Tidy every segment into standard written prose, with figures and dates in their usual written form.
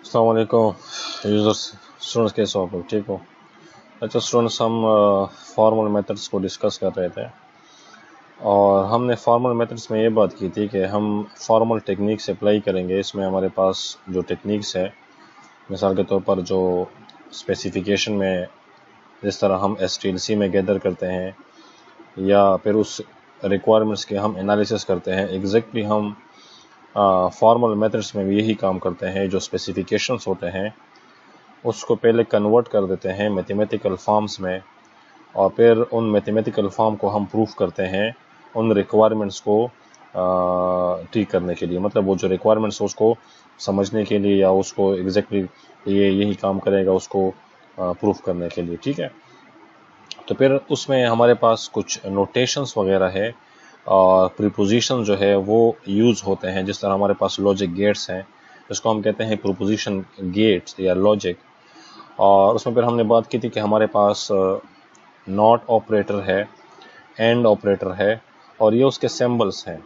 अस्सलाम वालेकुम users students, कैसे हो आप लोग? ठीक हो? अच्छा स्टूडेंट्स, हम फॉर्मल मेथड्स को डिस्कस कर रहे थे और हमने फॉर्मल मेथड्स में ये बात की थी कि हम फॉर्मल टेक्निक्स अप्लाई करेंगे। इसमें हमारे पास जो टेक्निक्स है, मिसाल के तौर पर जो स्पेसिफिकेशन में जिस तरह हम STLC में गैदर करते हैं या फिर उस रिक्वायरमेंट्स के हम एनालिसिस करते हैं, एग्जैक्टली हम फॉर्मल मेथड्स में भी यही काम करते हैं। जो स्पेसिफिकेशंस होते हैं उसको पहले कन्वर्ट कर देते हैं मैथमेटिकल फॉर्म्स में और फिर उन मैथमेटिकल फॉर्म को हम प्रूफ करते हैं उन रिक्वायरमेंट्स को ठीक करने के लिए। मतलब वो जो रिक्वायरमेंट्स उसको समझने के लिए या उसको एग्जैक्टली ये यही काम करेगा उसको प्रूफ करने के लिए। ठीक है, तो फिर उसमें हमारे पास कुछ नोटेशंस वगैरह है और प्रीपोजिशन जो है वो यूज़ होते हैं। जिस तरह हमारे पास लॉजिक गेट्स हैं, इसको हम कहते हैं प्रीपोजिशन गेट्स या लॉजिक। और उसमें फिर हमने बात की थी कि हमारे पास नॉट ऑपरेटर है, एंड ऑपरेटर है और ये उसके सिंबल्स हैं।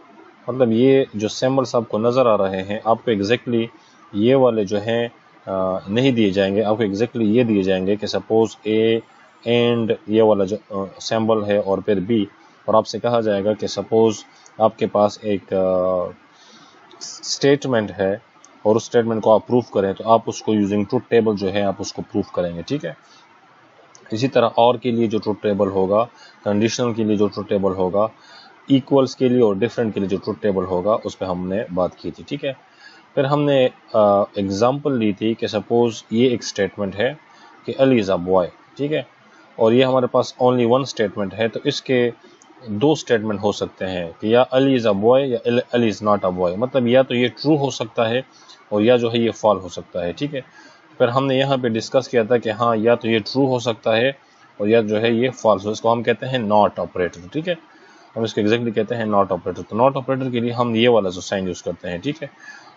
मतलब ये जो सिंबल्स आपको नज़र आ रहे हैं, आपको एग्जैक्टली ये वाले जो हैं नहीं दिए जाएंगे। आपको एग्जैक्टली ये दिए जाएंगे कि सपोज ए एंड ये वाला जो सिंबल है और फिर बी, और आपसे कहा जाएगा कि सपोज आपके पास एक स्टेटमेंट है और उस स्टेटमेंट को आप प्रूफ करें तो आप उसको यूजिंग ट्रुथ टेबल जो है आप उसको प्रूफ करेंगे। ठीक है, इसी तरह और के लिए जो ट्रुथ टेबल होगा, कंडीशनल के लिए जो ट्रुथ टेबल होगा, इक्वल्स के लिए और डिफरेंट के लिए जो ट्रुथ टेबल होगा, उस पर हमने बात की थी। ठीक है, फिर हमने एग्जांपल ली थी कि सपोज ये एक स्टेटमेंट है कि अली इज़ अ बॉय। ठीक है, और ये हमारे पास ओनली वन स्टेटमेंट है, तो इसके दो स्टेटमेंट हो सकते हैं कि या अली इज़ अ बॉय या Ali is not a boy. मतलब या तो ये ट्रू हो सकता है और या जो है ये फॉल हो सकता है। ठीक है, फिर हमने यहाँ पे डिस्कस किया था कि हाँ, या तो ये ट्रू हो सकता है और या जो है ये फॉल्स हो। इसको हम कहते हैं नॉट ऑपरेटर। ठीक है, हम इसको एग्जैक्टली कहते हैं नॉट ऑपरेटर। तो नॉट ऑपरेटर के लिए हम ये वाला जो साइन यूज़ करते हैं। ठीक है,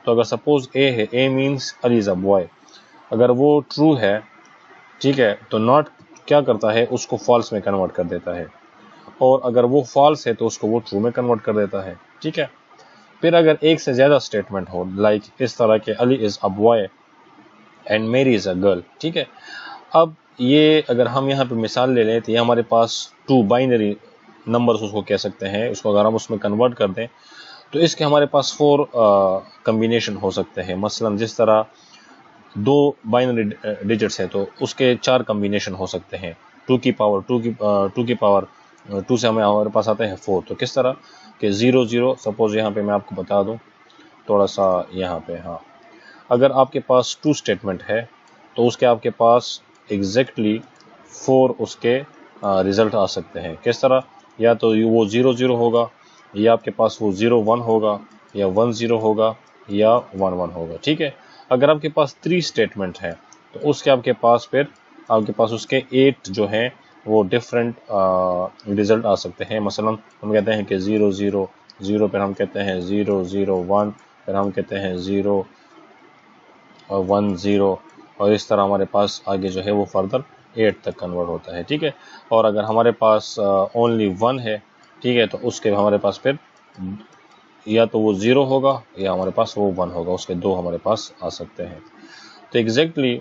तो अगर सपोज ए है, A means Ali is a boy, अगर वो ट्रू है, ठीक है, तो नॉट क्या करता है, उसको फॉल्स में कन्वर्ट कर देता है, और अगर वो फॉल्स है तो उसको वो ट्रू में कन्वर्ट कर देता है। ठीक है, फिर अगर एक से ज़्यादा स्टेटमेंट हो, लाइक इस तरह के Ali is a boy and मेरी इज़ अ गर्ल। ठीक है, अब ये अगर हम यहाँ पे मिसाल ले लें तो ये हमारे पास टू बाइनरी नंबर्स उसको कह सकते हैं। उसको अगर हम उसमें कन्वर्ट कर दें तो इसके हमारे पास 4 कम्बिनेशन हो सकते हैं। मसलन जिस तरह 2 बाइनरी डिजिट्स है तो उसके 4 कम्बिनेशन हो सकते हैं। 2 की पावर 2 से हमारे पास आते हैं 4। तो किस तरह कि 0 0, सपोज यहाँ पे मैं आपको बता दूं थोड़ा सा यहाँ पे, हाँ, अगर आपके पास 2 स्टेटमेंट है तो उसके आपके पास एग्जैक्टली 4 उसके रिजल्ट आ सकते हैं। किस तरह, या तो वो 0 0 होगा, या आपके पास वो 0 1 होगा, या 1 0 होगा, या 1 1 होगा। ठीक है, अगर आपके पास 3 स्टेटमेंट है तो उसके आपके पास उसके 8 जो हैं वो डिफरेंट रिजल्ट आ सकते हैं। मसलन हम कहते हैं कि 0 0 0, फिर हम कहते हैं 0 0 1, फिर हम कहते हैं 0 1 0, और इस तरह हमारे पास आगे जो है वो फर्दर 8 तक कन्वर्ट होता है। ठीक है, और अगर हमारे पास ओनली 1 है, ठीक है, तो उसके हमारे पास फिर या तो वो 0 होगा या हमारे पास वो 1 होगा, उसके 2 हमारे पास आ सकते हैं। तो एग्जैक्टली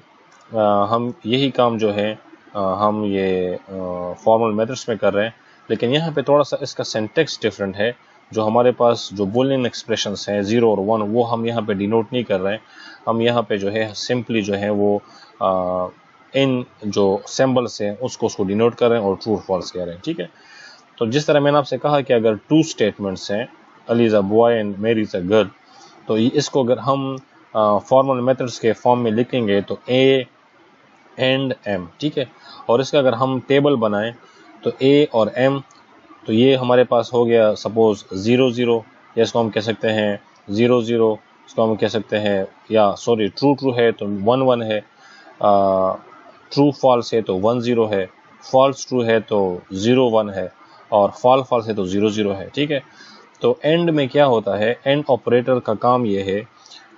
हम यही काम जो है हम ये फॉर्मल मेथड्स में कर रहे हैं, लेकिन यहाँ पे थोड़ा सा इसका सिंटैक्स डिफरेंट है। जो हमारे पास जो बूलियन एक्सप्रेशंस हैं 0 और 1, वो हम यहाँ पे डिनोट नहीं कर रहे हैं। हम यहाँ पे जो है सिंपली जो है वो इन जो सिंबल्स हैं उसको डिनोट कर रहे हैं और ट्रू फॉल्स कह रहे हैं। ठीक है, तो जिस तरह मैंने आपसे कहा कि अगर 2 स्टेटमेंट्स हैं, Ali is a boy and मेरी इज़ अ गर्ल, तो इसको अगर हम फॉर्मल मेथड्स के फॉर्म में लिखेंगे तो ए एंड एम। ठीक है, और इसका अगर हम टेबल बनाएं तो ए और एम, तो ये हमारे पास हो गया सपोज 0 0, या इसको हम कह सकते हैं 0 0, इसको हम कह सकते हैं, या सॉरी ट्रू ट्रू है तो 1 1 है, ट्रू फॉल्स है तो 1 0 है, फॉल्स ट्रू है तो 0 1 है, और फॉल्स है तो 0 0 है। ठीक है, तो एंड में क्या होता है, एंड ऑपरेटर का काम ये है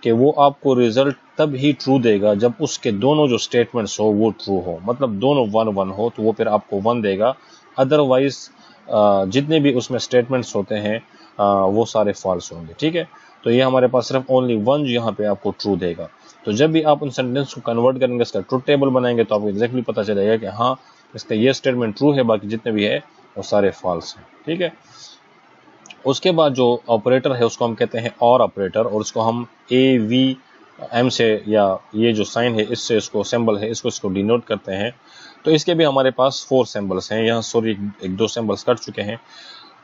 कि वो आपको रिजल्ट तब ही ट्रू देगा जब उसके दोनों जो स्टेटमेंट्स हो वो ट्रू हो। मतलब दोनों 1 1 हो तो वो फिर आपको 1 देगा, अदरवाइज जितने भी उसमें स्टेटमेंट्स होते हैं वो सारे फॉल्स होंगे। ठीक है, तो ये हमारे पास सिर्फ ओनली वन यहाँ पे आपको ट्रू देगा। तो जब भी आप उन सेंटेंस को कन्वर्ट करेंगे, इसका ट्रुथ टेबल बनाएंगे, तो आपको एग्जैक्टली पता चलेगा कि हाँ इसका ये स्टेटमेंट ट्रू है, बाकी जितने भी है वो सारे फॉल्स हैं। ठीक है, उसके बाद जो ऑपरेटर है उसको हम कहते हैं और ऑपरेटर, और उसको हम AVM से या ये जो साइन है इससे इसको सिंबल है इसको डिनोट करते हैं। तो इसके भी हमारे पास 4 सिंबल्स हैं यहाँ, सॉरी एक दो सिंबल्स कट चुके हैं।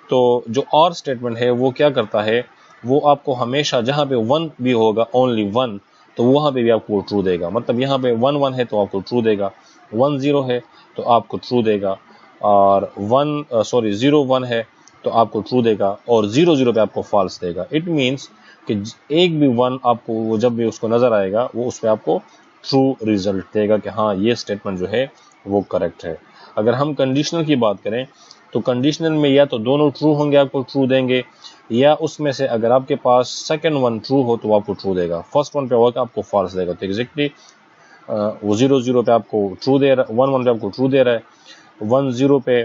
तो जो और स्टेटमेंट है वो क्या करता है, वो आपको हमेशा जहाँ पे 1 भी होगा, ओनली 1, तो वहाँ पे भी आपको ट्रू देगा। मतलब यहाँ पे 1 1 है तो आपको ट्रू देगा, 1 0 है तो आपको ट्रू देगा, और 0 1 है तो आपको ट्रू देगा, और 0 0 पे आपको फॉल्स देगा। इट मीन्स कि एक भी 1 आपको वो जब भी उसको नजर आएगा वो उस पर आपको ट्रू रिजल्ट देगा कि हाँ ये स्टेटमेंट जो है वो करेक्ट है। अगर हम कंडीशनल की बात करें तो कंडीशनल में या तो दोनों ट्रू होंगे आपको ट्रू देंगे, या उसमें से अगर आपके पास सेकंड वन ट्रू हो तो आपको ट्रू देगा, फर्स्ट वन पे होगा आपको फॉल्स देगा। तो एग्जैक्टली वो 0 0 पे आपको ट्रू दे रहा है, 1 1 पे आपको ट्रू दे रहा है, 1 0 पे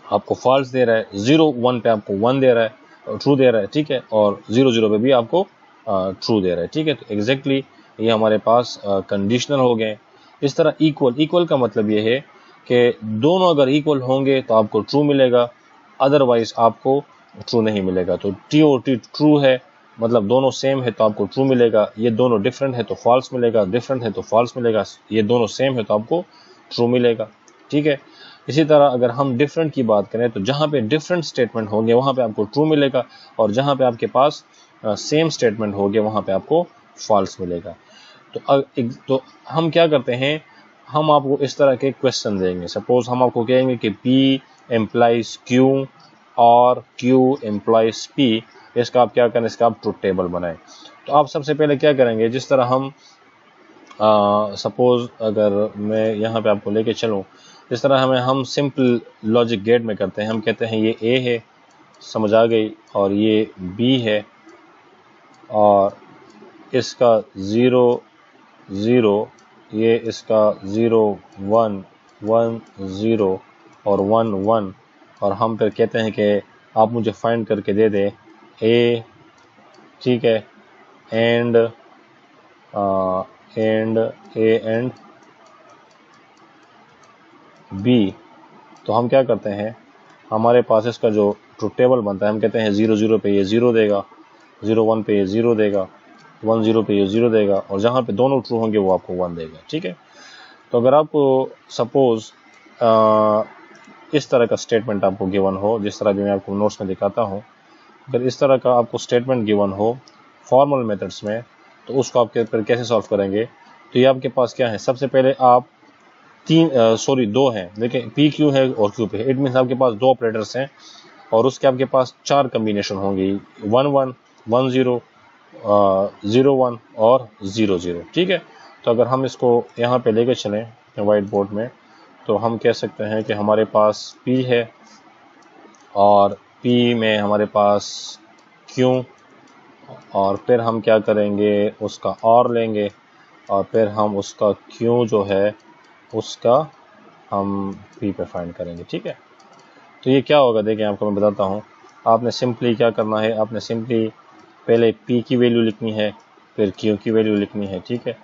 आपको फॉल्स दे रहा है, 0 1 पे आपको 1 दे रहा है, ट्रू दे रहा है। ठीक है, और 0 0 पे भी आपको ट्रू दे रहा है। ठीक है, तो एग्जैक्टली ये हमारे पास कंडीशनल हो गए। इस तरह इक्वल का मतलब ये है कि दोनों अगर इक्वल होंगे तो आपको ट्रू मिलेगा, अदरवाइज आपको ट्रू नहीं मिलेगा। तो T और T ट्रू है मतलब दोनों सेम है तो आपको ट्रू मिलेगा, ये दोनों डिफरेंट है तो फॉल्स मिलेगा, डिफरेंट है तो फॉल्स मिलेगा, ये दोनों सेम है तो आपको ट्रू मिलेगा। ठीक है, इसी तरह अगर हम डिफरेंट की बात करें तो जहाँ पे डिफरेंट स्टेटमेंट होंगे वहाँ पे आपको ट्रू मिलेगा, और जहाँ पे आपके पास सेम स्टेटमेंट होंगे वहाँ पे आपको फॉल्स मिलेगा। तो हम क्या करते हैं, हम आपको इस तरह के क्वेश्चन देंगे। सपोज हम आपको कहेंगे कि P एम्प्लाइज Q और Q एम्प्लाइज P, इसका आप क्या करें, इसका आप ट्रुथ टेबल बनाएं। तो आप सबसे पहले क्या करेंगे, जिस तरह हम सपोज अगर मैं यहाँ पे आपको लेके चलूँ, जिस तरह हम सिंपल लॉजिक गेट में करते हैं, हम कहते हैं ये A है, समझ आ गई, और ये B है, और इसका 0 0, ये इसका 0 1 1 0 और 1 1, और हम फिर कहते हैं कि आप मुझे फाइंड करके दे दें A। ठीक है, एंड A एंड B। तो हम क्या करते हैं, हमारे पास इसका जो ट्रुथ टेबल बनता है, हम कहते हैं 0 0 पे ये 0 देगा, 0 1 पे ये 0 देगा, 1 0 पे ये 0 देगा, और जहाँ पे दोनों ट्रू होंगे वो आपको 1 देगा। ठीक है, तो अगर आपको सपोज इस तरह का स्टेटमेंट आपको गिवन हो, जिस तरह भी मैं आपको नोट्स में दिखाता हूँ, अगर इस तरह का आपको स्टेटमेंट गिवन हो फॉर्मल मेथड्स में, तो उसको आप फिर कैसे सॉल्व करेंगे। तो ये आपके पास क्या है, सबसे पहले आप दो हैं, देखिए P Q है और Q P है, इट मीन्स आपके पास 2 ऑपरेटर्स हैं, और उसके आपके पास 4 कम्बिनेशन होंगी, 1 1 1 0 0 1 और 0 0। ठीक है, तो अगर हम इसको यहाँ पे लेके चलें वाइट बोर्ड में, तो हम कह सकते हैं कि हमारे पास P है, और P में हमारे पास Q, और फिर हम क्या करेंगे, उसका और लेंगे, और फिर हम उसका Q जो है उसका हम P पे फाइंड करेंगे। ठीक है, तो ये क्या होगा, देखिए आपको मैं बताता हूँ। आपने सिंपली क्या करना है, आपने सिंपली पहले P की वैल्यू लिखनी है, फिर Q की वैल्यू लिखनी है। ठीक है,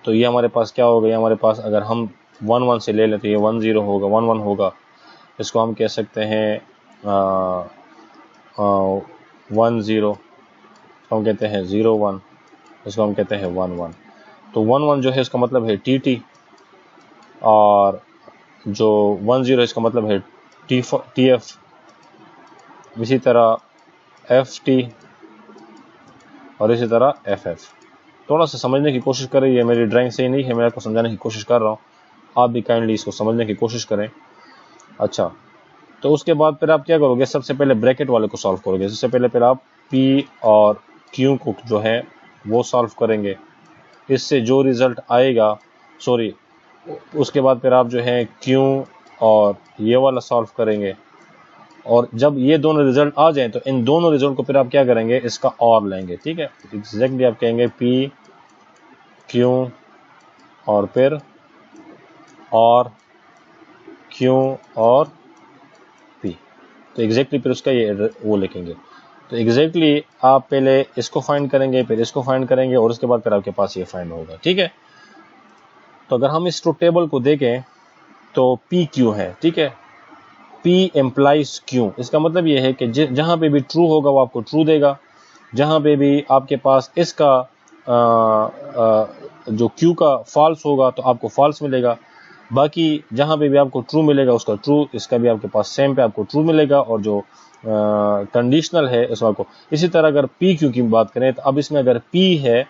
तो ये हमारे पास क्या होगा, ये हमारे पास अगर हम 1 1 से ले लें तो ये 1 0 होगा, 1 1 होगा, इसको हम कह सकते हैं 1 0, हम कहते हैं 0 1, इसको हम कहते हैं 1 1। तो 1 1 जो है इसका मतलब है TT, और जो 1 0 इसका मतलब है TF, इसी तरह FT, और इसी तरह FF। थोड़ा सा समझने की कोशिश करें, ये मेरी ड्राइंग सही नहीं है, मैं आपको समझाने की कोशिश कर रहा हूँ, आप भी काइंडली इसको समझने की कोशिश करें। अच्छा, तो उसके बाद फिर आप क्या करोगे, सबसे पहले ब्रैकेट वाले को सॉल्व करोगे। सबसे पहले आप P और Q को जो है वो सॉल्व करेंगे, इससे जो रिजल्ट आएगा, उसके बाद फिर आप जो है Q और ये वाला सॉल्व करेंगे, और जब ये दोनों रिजल्ट आ जाएं तो इन दोनों रिजल्ट को फिर आप क्या करेंगे, इसका और लेंगे। ठीक है, एग्जैक्टली आप कहेंगे P Q और फिर और Q और P, तो एग्जैक्टली फिर उसका ये वो लिखेंगे। तो एग्जैक्टली आप पहले इसको फाइंड करेंगे, फिर इसको फाइंड करेंगे और उसके बाद फिर आपके पास ये फाइंड होगा, ठीक है। तो अगर हम इस ट्रुथ टेबल को देखें तो P क्यों है, ठीक है, P एम्प्लाइज क्यों, इसका मतलब ये है कि जहां पे भी ट्रू होगा वो आपको ट्रू देगा, जहां पे भी आपके पास इसका जो Q का फॉल्स होगा तो आपको फॉल्स मिलेगा, बाकी जहां पे भी आपको ट्रू मिलेगा उसका ट्रू, इसका भी आपके पास सेम पे आपको ट्रू मिलेगा, और जो कंडीशनल है उसमें आपको। इसी तरह अगर P Q की बात करें तो अब इसमें अगर P है,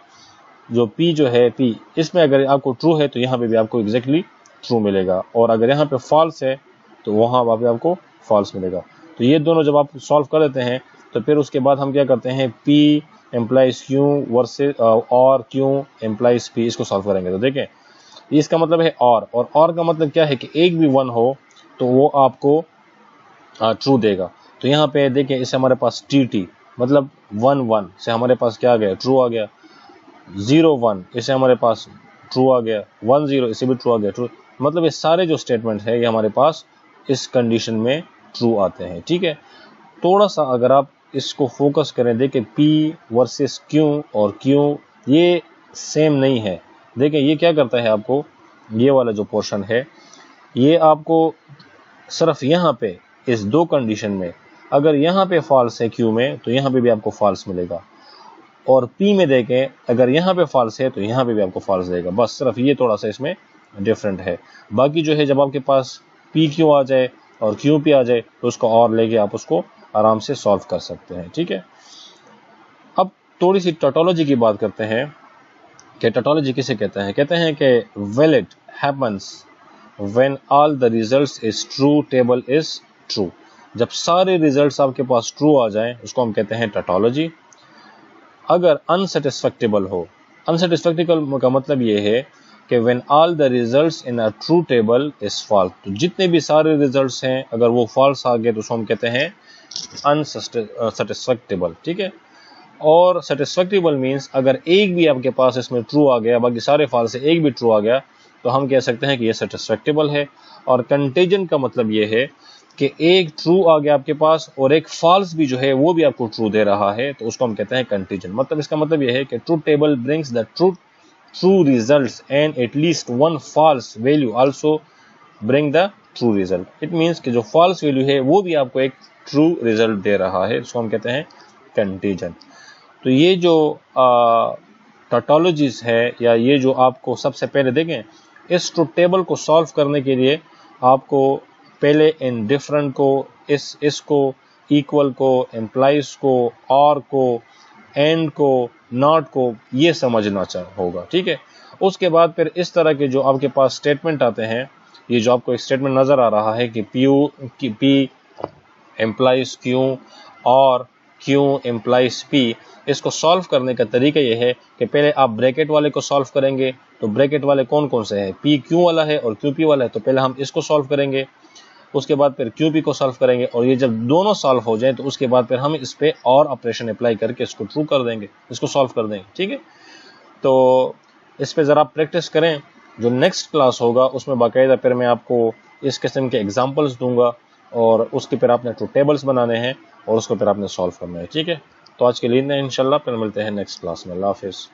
जो P जो है P, इसमें अगर आपको ट्रू है तो यहाँ पे भी आपको एग्जैक्टली ट्रू मिलेगा, और अगर यहाँ पे फॉल्स है तो वहाँ पे आपको फॉल्स मिलेगा। तो ये दोनों जब आप सॉल्व कर लेते हैं तो फिर उसके बाद हम क्या करते हैं, P एम्प्लाइज Q वर्सेस और Q एम्प्लाइज P, इसको सॉल्व करेंगे। तो देखें इसका मतलब है और का मतलब क्या है कि एक भी वन हो तो वो आपको ट्रू देगा। तो यहाँ पे देखें इससे हमारे पास TT मतलब 1 1 से हमारे पास क्या आ गया, ट्रू आ गया, 0 1 इससे हमारे पास ट्रू आ गया, 1 0 इससे भी ट्रू आ गया, ट्रू। मतलब ये सारे जो स्टेटमेंट है ये हमारे पास इस कंडीशन में ट्रू आते हैं, ठीक है। थोड़ा सा अगर आप इसको फोकस करें, देखें P वर्सेस Q और Q ये सेम नहीं है। देखें ये क्या करता है, आपको ये वाला जो पोर्शन है ये आपको सिर्फ यहाँ पे इस दो कंडीशन में, अगर यहाँ पे फॉल्स है Q में तो यहाँ पे भी आपको फॉल्स मिलेगा, और P में देखें अगर यहाँ पे फॉल्स है तो यहाँ पे भी आपको फॉल्स देगा। बस सिर्फ ये थोड़ा सा इसमें डिफरेंट है। बाकी जो है जब आपके पास P Q आ जाए और Q P आ जाए तो उसको और लेके आप उसको आराम से सॉल्व कर सकते हैं, ठीक है। अब थोड़ी सी टोटोलॉजी की बात करते हैं कि टोटोलॉजी किसे कहते हैं। कहते हैं कि valid happens when all the results is true table is true. जब सारे रिजल्ट्स आपके पास ट्रू आ जाएं उसको हम कहते हैं टोटोलॉजी। अगर अनसेटिस्फैक्टेबल हो, अनसेटिस्फैक्टेबल का मतलब ये है कि when all the results in a true table is false, तो जितने भी सारे रिजल्ट्स हैं अगर वो फॉल्स आ गए तो उसको हम कहते हैं अनसेटिस्फैक्टेबल, ठीक है। और सेटिस्फैक्टेबल मींस अगर एक भी आपके पास इसमें ट्रू आ गया, बाकी सारे फॉल्स से एक भी ट्रू आ गया तो हम कह सकते हैं कि ये सेटिस्फैक्टेबल है। और कंटेजन का मतलब ये है कि एक ट्रू आ गया आपके पास और एक फॉल्स भी जो है वो भी आपको ट्रू दे रहा है, तो उसको हम कहते हैं कंटेजन। मतलब इसका मतलब ये है कि true table brings the true results and at least one false value also bring the true result. It means कि जो फॉल्स वैल्यू है वो भी आपको एक ट्रू रिजल्ट दे रहा है, उसको हम कहते हैं कंटेजन। तो ये जो टोटोलॉजीज है या ये जो आपको सबसे पहले देखें, इस ट्रुथ टेबल को सॉल्व करने के लिए आपको पहले इन डिफरेंट को, इसको, इक्वल को, एम्प्लाइज को, और को, एंड को, नॉट को, ये समझना होगा, ठीक है। उसके बाद फिर इस तरह के जो आपके पास स्टेटमेंट आते हैं, ये जो आपको एक स्टेटमेंट नजर आ रहा है कि P एम्प्लाइज Q और Q एम्प्लाइज P, इसको सॉल्व करने का तरीका ये है कि पहले आप ब्रैकेट वाले को सॉल्व करेंगे। तो ब्रैकेट वाले कौन कौन से हैं, P Q वाला है और Q P वाला है, तो पहले हम इसको सॉल्व करेंगे, उसके बाद फिर Q P को सॉल्व करेंगे, और ये जब दोनों सॉल्व हो जाएं तो उसके बाद फिर हम इस पे और ऑपरेशन अप्लाई करके इसको ट्रू कर देंगे, इसको सॉल्व कर देंगे, ठीक है। तो इस पे ज़रा प्रैक्टिस करें। जो नेक्स्ट क्लास होगा उसमें बाकायदा फिर मैं आपको इस किस्म के एग्जाम्पल्स दूंगा और उसके फिर आपने ट्रू टेबल्स बनाने हैं और उसको फिर आपने सॉल्व करना है, ठीक है। तो आज के लिए इंशाल्लाह फिर मिलते हैं नेक्स्ट क्लास में। अल्लाह हाफिज़।